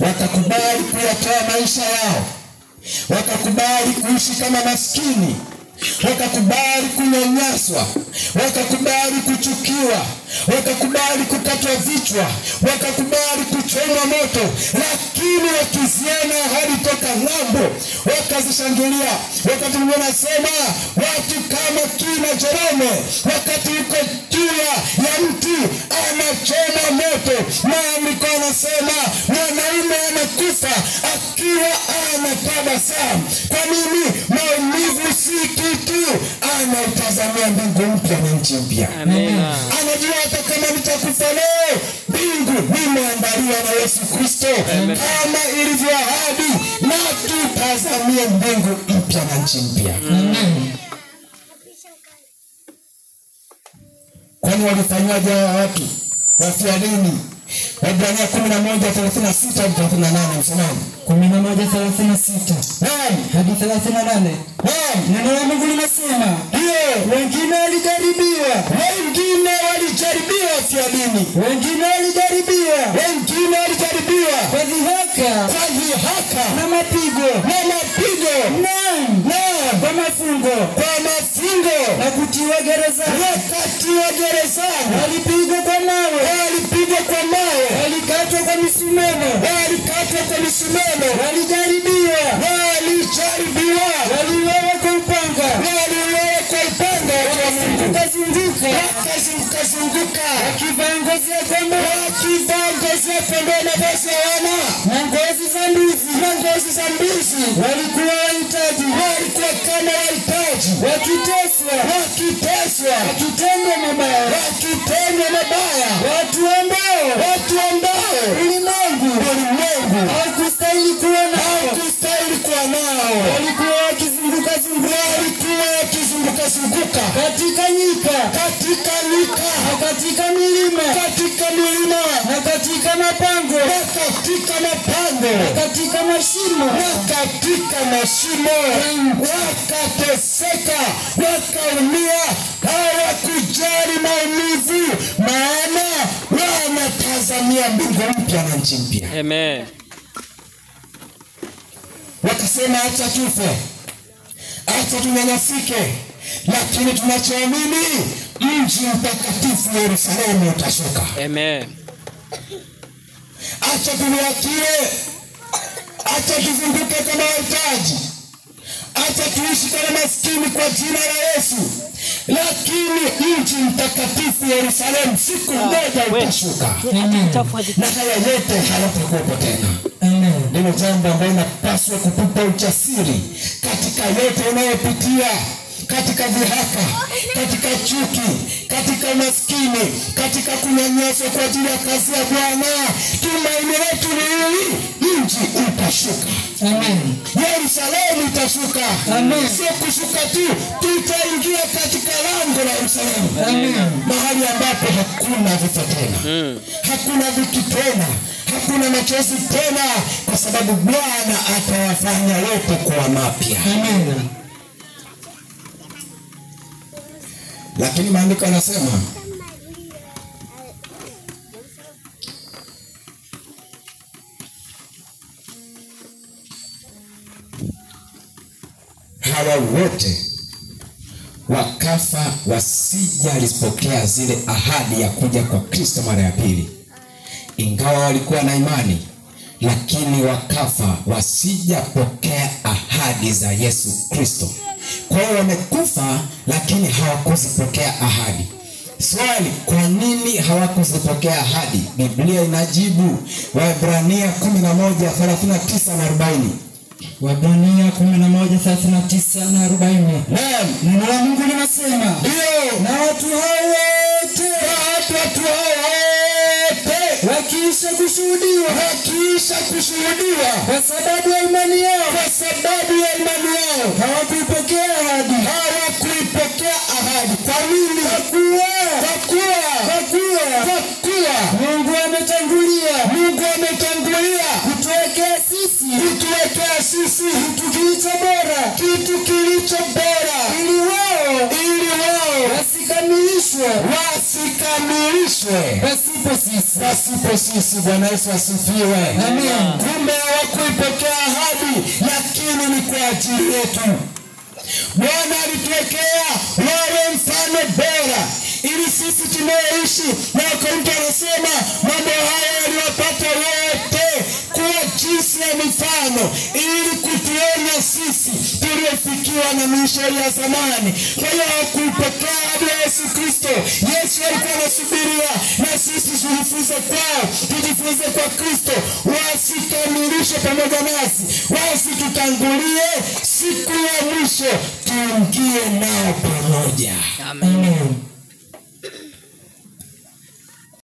wakakubali kuyatoa maisha yao, wakakubali kuishi kama maskini, wakakubali kunyanyaswa, wakakubali kuchukiwa, wakakubali kukatwa vichwa, wakakubali kuchomwa moto, lakini wakiziona hadi toka ng'ambo wakazishangilia. Wakati mwingine nasema watu kama kina Jerome, wakati yuko juu ya mti anachoma moto, maandiko yanasema mwanaume anakufa akiwa anatabasamu. Kwa nini? Maumivu si kitu, anaitazamia mbingu mpya na nchi mpya. Anajua hata kama nitakufa leo, mbingu nimeandaliwa na Yesu Kristo kama ilivyo ahadi, na tutazamia mbingu mpya na nchi mpya. Kwani walifanywaje hawa watu? Wafia nini? Waebrania 11:36-38 msomaji. 11:36 hadi 38. Neno la Mungu linasema, wengine walijaribiwa. Wengine walijaribiwa afya nini? Wengine walijaribiwa. Wengine walijaribiwa kwa dhihaka na mapigo. Kwa mafungo na kutiwa gerezani. Walipigwa kwa mawe, walikatwa kwa misumeno, walijaribiwa, waliuawa kwa upanga, wakazunguka, wakivaa ngozi ya kondoo na ngozi za mbuzi. Walikuwa wahitaji, wakiteswa, wakitendwa mabaya, watu ambao ulimwengu haukustahili kuwa nao. Walikuwa wakizunguka katika nyika, na katika milima, na katika mapango, na katika mashimo, wakateseka, wakaumia, hawakujali maumivu, maana wanatazamia mbingu mpya na nchi mpya. Amen. Wakasema acha tufe, acha tunyanyasike, lakini tunachoamini mji mtakatifu Yerusalemu utashuka. Amen. Acha tuliakie, acha tuzunguke kama wahitaji, acha tuishi kama maskini kwa jina la Yesu, lakini mji mtakatifu Yerusalemu siku moja utashuka. Na haya yote hayatakuwepo tena. Ndio jambo ambalo napaswa kutupa ujasiri katika yote unayopitia, katika dhihaka, katika chuki, katika maskini, katika kunyanyaswa kwa ajili ya kazi ya Bwana. Tumaini letu ni hili, mji utashuka. Yerusalemu itashuka. Sio kushuka tu, tutaingia katika lango la Yerusalemu. Mahali ambapo hakuna vita tena, hakuna dhiki tena, hakuna machozi tena, kwa sababu Bwana atawafanya yote kuwa mapya. Lakini maandiko yanasema hawa wote wakafa wasijalizipokea zile ahadi ya kuja kwa Kristo mara ya pili. Ingawa walikuwa na imani, lakini wakafa wasijapokea ahadi za Yesu Kristo. Kwa hiyo wamekufa lakini hawakuzipokea ahadi. Swali, kwa nini hawakuzipokea ahadi? Biblia inajibu. Waebrania 11:39-40. Waebrania 11:39-40. Neno la Mungu linasema, na watu hao wote wakiisha kushuhudiwa kwa sababu ya imani yao, hawakuipokea ahadi. Kwa nini? Kwa kuwa Mungu ametangulia kutuwekea sisi kitu kilicho bora, ili wao wasikamilishwe pasipo kwetu sisi. Bwana Yesu asifiwe. Amen. Kumbe hawakuipokea ahadi, lakini ni kwa ajili yetu. Bwana alituwekea wawe mfano bora ili sisi tunaoishi. Na Wakorintho anasema mambo haya yaliwapata wote kuwa jinsi ya mifano, ili kutuonya sisi tuliofikiwa na mwisho ya zamani. Kwa hiyo hawakuipokea ahadi ya Yesu Kristo. Yesu alikuwa anasubiria na sisi tujifunze kwao, tujifunze kwa Kristo, wasikamilishe pamoja nasi, wasitutangulie siku ya mwisho, tuingie nao pamoja. Amen.